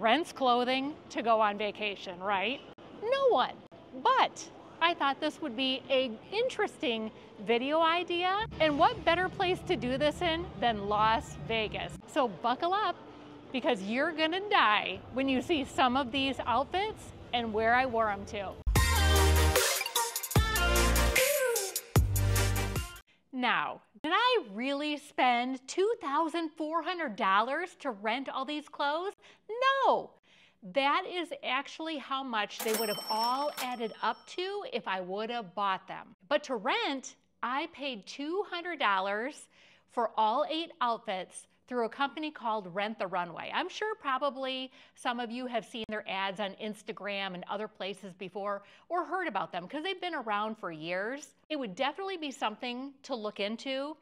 rents clothing to go on vacation, right? No one. But I thought this would be an interesting video idea. And what better place to do this in than Las Vegas? So buckle up, because you're gonna die when you see some of these outfits and where I wore them to. Now, did I really spend $2,400 to rent all these clothes? No, that is actually how much they would have all added up to if I would have bought them. But to rent, I paid $200 for all 8 outfits through a company called Rent the Runway. I'm sure probably some of you have seen their ads on Instagram and other places before, or heard about them because they've been around for years. It would definitely be something to look into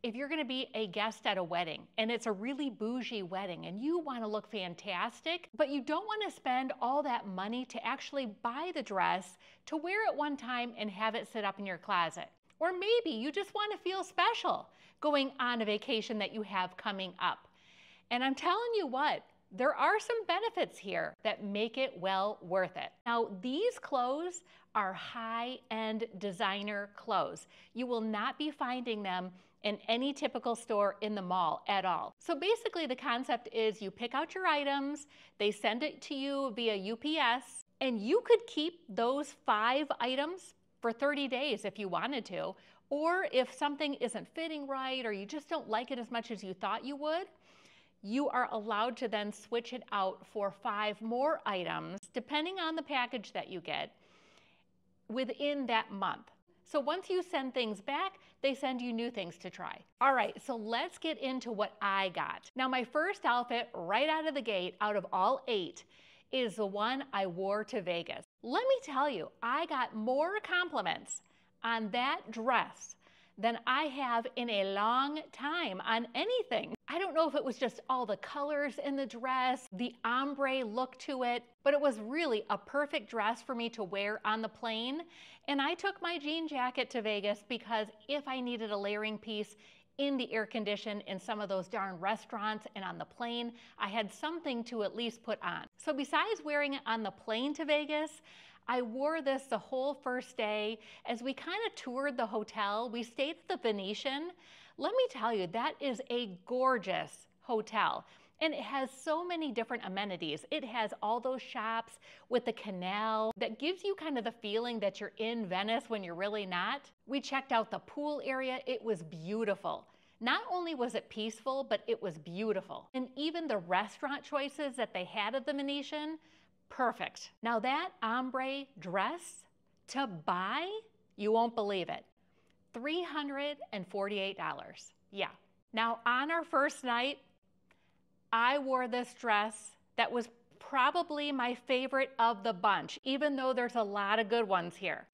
if you're gonna be a guest at a wedding and it's a really bougie wedding and you wanna look fantastic, but you don't wanna spend all that money to actually buy the dress to wear it one time and have it sit up in your closet. Or maybe you just wanna feel special going on a vacation that you have coming up. And I'm telling you what, there are some benefits here that make it well worth it. Now, these clothes are high-end designer clothes. You will not be finding them in any typical store in the mall at all. So basically the concept is you pick out your items, they send it to you via UPS, and you could keep those 5 items for 30 days if you wanted to, or if something isn't fitting right or you just don't like it as much as you thought you would, you are allowed to then switch it out for 5 more items, depending on the package that you get, within that month. So once you send things back, they send you new things to try. All right, so let's get into what I got. Now, my first outfit right out of the gate, out of all 8, is the one I wore to Vegas. Let me tell you, I got more compliments on that dress than I have in a long time on anything. I don't know if it was just all the colors in the dress, the ombre look to it, but it was really a perfect dress for me to wear on the plane. And I took my jean jacket to Vegas because if I needed a layering piece in the air condition in some of those darn restaurants and on the plane, I had something to at least put on. So besides wearing it on the plane to Vegas, I wore this the whole first day. As we kind of toured the hotel, we stayed at the Venetian. Let me tell you, that is a gorgeous hotel. And it has so many different amenities. It has all those shops with the canal that gives you kind of the feeling that you're in Venice when you're really not. We checked out the pool area. It was beautiful. Not only was it peaceful, but it was beautiful. And even the restaurant choices that they had at the Venetian, perfect. Now that ombre dress to buy, you won't believe it, $348. Yeah. Now on our first night, I wore this dress that was probably my favorite of the bunch, even though there's a lot of good ones here.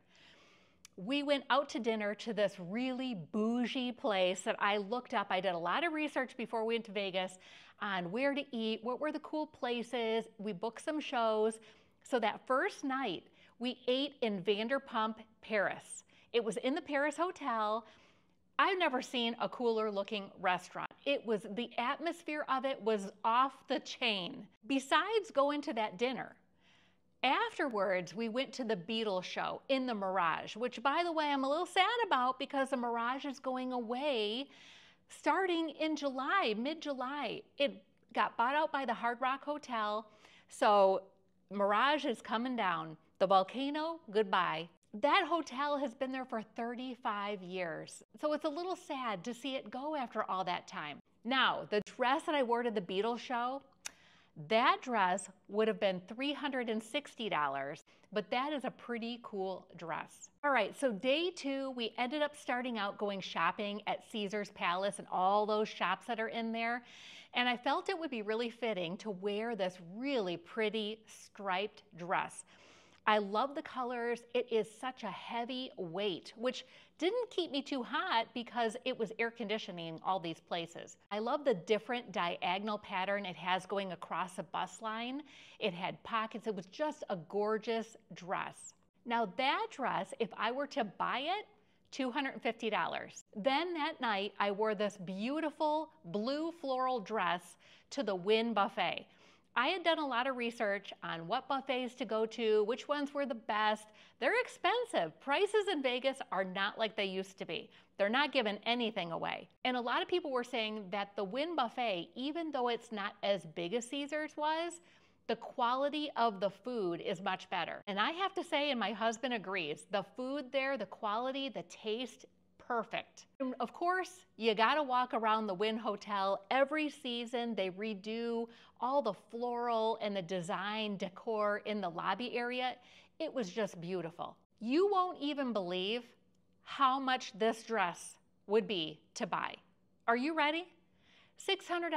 We went out to dinner to this really bougie place that I looked up. I did a lot of research before we went to Vegas on where to eat, what were the cool places. We booked some shows. So that first night, we ate in Vanderpump, Paris. It was in the Paris Hotel. I've never seen a cooler looking restaurant. The atmosphere of it was off the chain. Besides going to that dinner, afterwards, we went to the Beatles show in the Mirage, which by the way, I'm a little sad about because the Mirage is going away starting in July, mid-July. It got bought out by the Hard Rock Hotel. So Mirage is coming down. The Volcano, goodbye. That hotel has been there for 35 years. So it's a little sad to see it go after all that time. Now, the dress that I wore to the Beatles show, that dress would have been $360, but that is a pretty cool dress. All right, so day 2, we ended up starting out going shopping at Caesar's Palace and all those shops that are in there. And I felt it would be really fitting to wear this really pretty striped dress. I love the colors. It is such a heavy weight, which didn't keep me too hot because it was air conditioning all these places. I love the different diagonal pattern it has going across a bust line. It had pockets. It was just a gorgeous dress. Now that dress, if I were to buy it, $250. Then that night, I wore this beautiful blue floral dress to the Wynn Buffet. I had done a lot of research on what buffets to go to, which ones were the best. They're expensive. Prices in Vegas are not like they used to be. They're not giving anything away. And a lot of people were saying that the Wynn Buffet, even though it's not as big as Caesars was, the quality of the food is much better. And I have to say, and my husband agrees, the food there, the quality, the taste, perfect. And of course, you gotta walk around the Wynn Hotel. Every season, they redo all the floral and the design decor in the lobby area. It was just beautiful. You won't even believe how much this dress would be to buy. Are you ready? $600.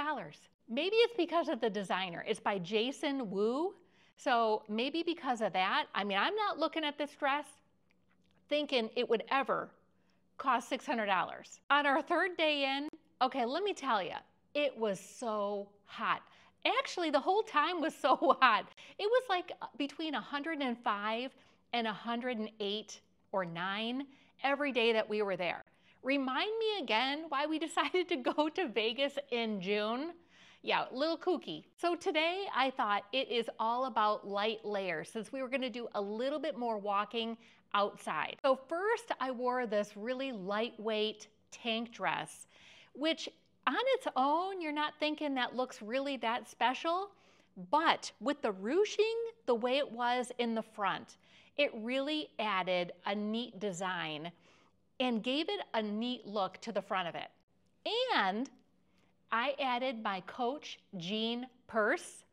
Maybe it's because of the designer. It's by Jason Wu. So maybe because of that, I mean, I'm not looking at this dress thinking it would ever cost $600. On our third day in, okay, let me tell you, it was so hot. Actually, the whole time was so hot. It was like between 105 and 108 or 9 every day that we were there. Remind me again why we decided to go to Vegas in June. Yeah, a little kooky. So today I thought it is all about light layers since we were gonna do a little bit more walking outside. So first I wore this really lightweight tank dress, which on its own, you're not thinking that looks really that special, but with the ruching the way it was in the front, it really added a neat design and gave it a neat look to the front of it. And I added my Coach jean purse,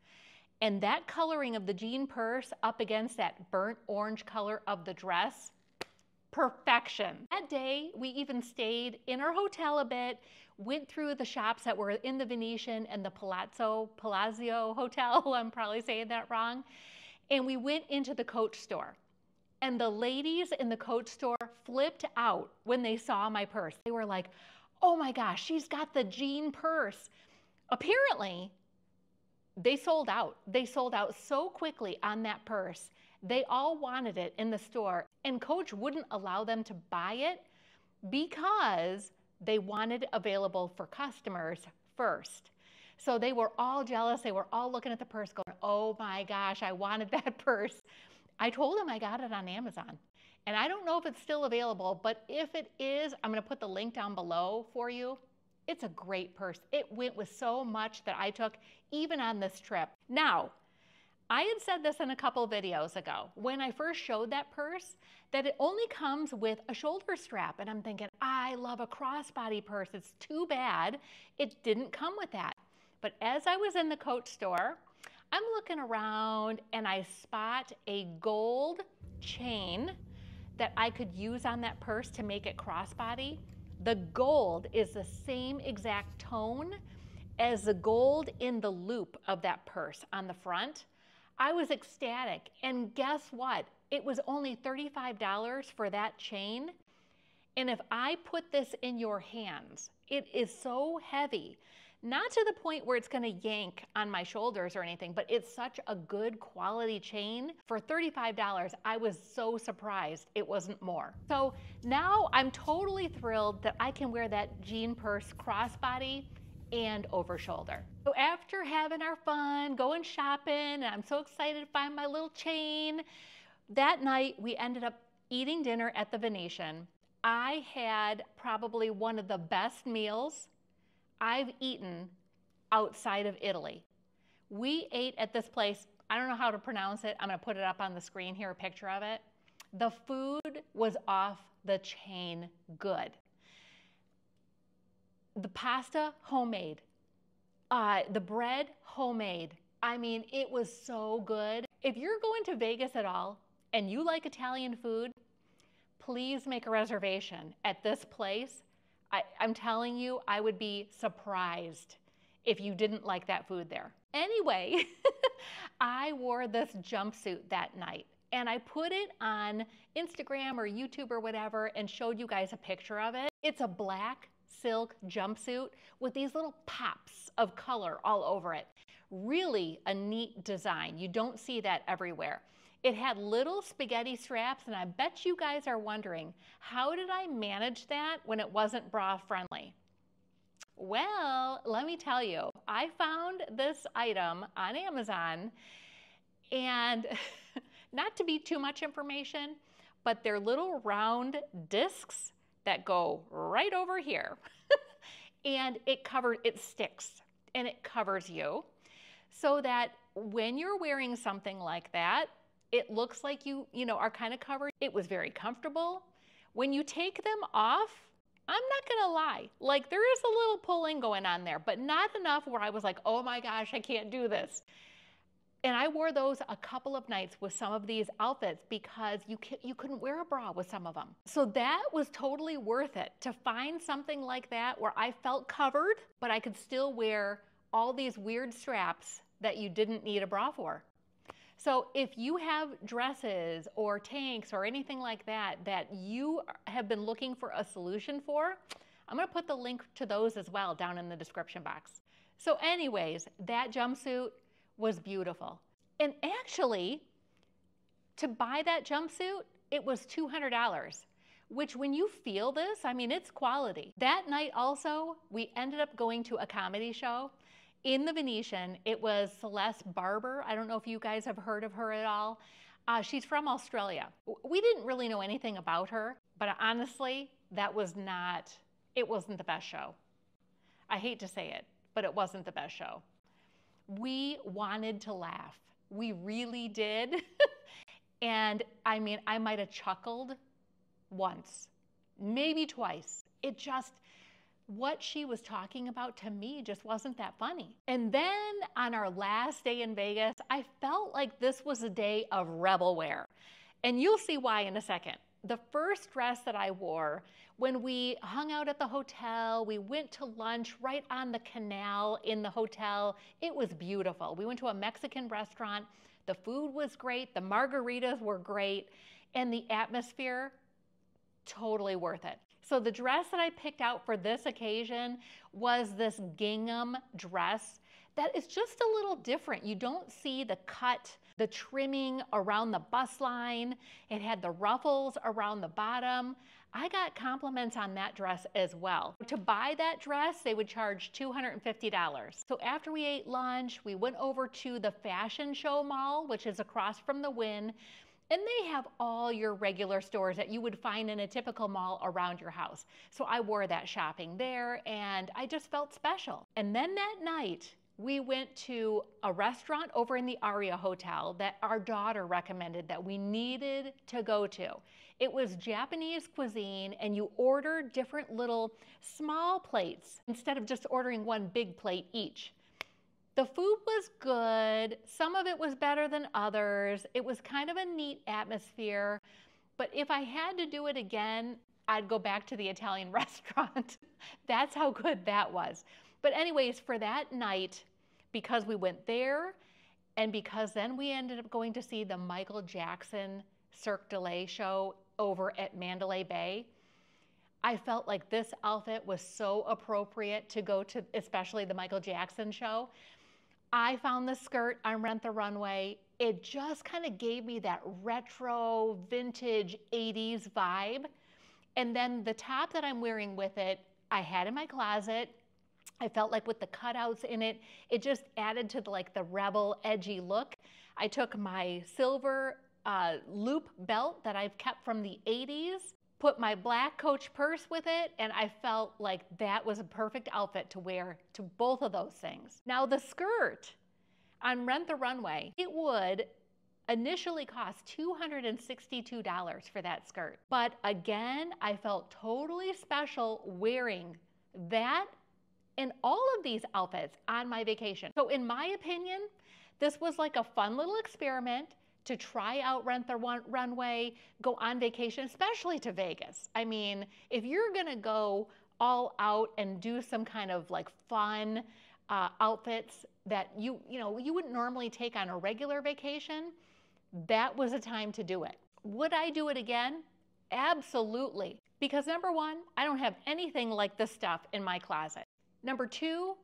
and that coloring of the jean purse up against that burnt orange color of the dress, perfection. That day, we even stayed in our hotel a bit, went through the shops that were in the Venetian and the Palazzo Hotel, I'm probably saying that wrong, and we went into the Coach store. And the ladies in the Coach store flipped out when they saw my purse. They were like, oh my gosh, she's got the jean purse. Apparently, they sold out. They sold out so quickly on that purse. They all wanted it in the store, and Coach wouldn't allow them to buy it because they wanted it available for customers first. So they were all jealous. They were all looking at the purse going, oh my gosh, I wanted that purse. I told them I got it on Amazon. And I don't know if it's still available, but if it is, I'm gonna put the link down below for you. It's a great purse. It went with so much that I took even on this trip. Now, I had said this in a couple videos ago when I first showed that purse that it only comes with a shoulder strap. And I'm thinking, I love a crossbody purse. It's too bad it didn't come with that. But as I was in the Coach store, I'm looking around and I spot a gold chain that I could use on that purse to make it crossbody. The gold is the same exact tone as the gold in the loop of that purse on the front. I was ecstatic, and guess what? It was only $35 for that chain. And if I put this in your hands, it is so heavy. Not to the point where it's gonna yank on my shoulders or anything, but it's such a good quality chain. For $35, I was so surprised it wasn't more. So now I'm totally thrilled that I can wear that jean purse crossbody and over shoulder. So after having our fun, going shopping, and I'm so excited to find my little chain, that night we ended up eating dinner at the Venetian. I had probably one of the best meals I've eaten outside of Italy. We ate at this place, I don't know how to pronounce it. I'm gonna put it up on the screen here, a picture of it. The food was off the chain good. The pasta, homemade. The bread, homemade. I mean, it was so good. If you're going to Vegas at all and you like Italian food, please make a reservation at this place. I'm telling you, I would be surprised if you didn't like that food there. Anyway, I wore this jumpsuit that night and I put it on Instagram or YouTube or whatever and showed you guys a picture of it. It's a black silk jumpsuit with these little pops of color all over it. Really a neat design. You don't see that everywhere. It had little spaghetti straps, and I bet you guys are wondering, how did I manage that when it wasn't bra friendly? Well, let me tell you, I found this item on Amazon, and not to be too much information, but they're little round discs that go right over here. And it sticks and it covers you so that when you're wearing something like that, it looks like you are kind of covered. It was very comfortable. When you take them off, I'm not gonna lie, like there is a little pulling going on there, but not enough where I was like, oh my gosh, I can't do this. And I wore those a couple of nights with some of these outfits because you couldn't wear a bra with some of them. So that was totally worth it to find something like that where I felt covered, but I could still wear all these weird straps that you didn't need a bra for. So if you have dresses or tanks or anything like that that you have been looking for a solution for, I'm gonna put the link to those as well down in the description box. So anyways, that jumpsuit was beautiful. And actually, to buy that jumpsuit, it was $200, which when you feel this, I mean, it's quality. That night also, we ended up going to a comedy show in the Venetian. It was Celeste Barber. I don't know if you guys have heard of her at all. She's from Australia. We didn't really know anything about her, but honestly, it wasn't the best show. I hate to say it, but it wasn't the best show. We wanted to laugh. We really did. And I mean, I might have chuckled once, maybe twice. What she was talking about to me just wasn't that funny. And then on our last day in Vegas, I felt like this was a day of rebel wear. And you'll see why in a second. The first dress that I wore, when we hung out at the hotel, we went to lunch right on the canal in the hotel. It was beautiful. We went to a Mexican restaurant. The food was great. The margaritas were great. And the atmosphere, totally worth it. So the dress that I picked out for this occasion was this gingham dress that is just a little different. You don't see the cut, the trimming around the bust line. It had the ruffles around the bottom. I got compliments on that dress as well. To buy that dress, they would charge $250. So after we ate lunch, we went over to the Fashion Show Mall, which is across from the Wynn, and they have all your regular stores that you would find in a typical mall around your house. So I wore that shopping there, and I just felt special. And then that night, we went to a restaurant over in the Aria Hotel that our daughter recommended that we needed to go to. It was Japanese cuisine, and you ordered different little small plates instead of just ordering one big plate each. The food was good. Some of it was better than others. It was kind of a neat atmosphere. But if I had to do it again, I'd go back to the Italian restaurant. That's how good that was. But anyways, for that night, because we went there and because then we ended up going to see the Michael Jackson Cirque du Soleil show over at Mandalay Bay, I felt like this outfit was so appropriate to go to, especially the Michael Jackson show. I found the skirt on Rent the Runway. It just kind of gave me that retro, vintage 80s vibe. And then the top that I'm wearing with it, I had in my closet. I felt like with the cutouts in it, it just added to the rebel, edgy look. I took my silver loop belt that I've kept from the 80s, put my black Coach purse with it, and I felt like that was a perfect outfit to wear to both of those things. Now the skirt on Rent the Runway, it would initially cost $262 for that skirt. But again, I felt totally special wearing that and all of these outfits on my vacation. So in my opinion, this was like a fun little experiment to try out Rent the Runway, go on vacation, especially to Vegas. I mean, if you're gonna go all out and do some kind of fun outfits that you wouldn't normally take on a regular vacation, that was a time to do it. Would I do it again? Absolutely. Because number one, I don't have anything like this stuff in my closet. Number two,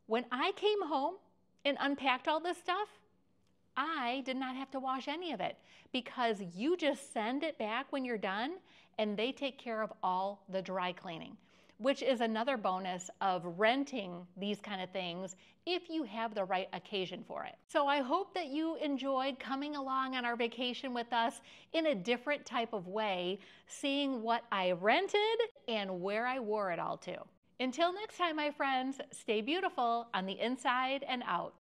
when I came home and unpacked all this stuff, I did not have to wash any of it because you just send it back when you're done and they take care of all the dry cleaning, which is another bonus of renting these kind of things if you have the right occasion for it. So I hope that you enjoyed coming along on our vacation with us in a different type of way, seeing what I rented and where I wore it all to. Until next time, my friends, stay beautiful on the inside and out.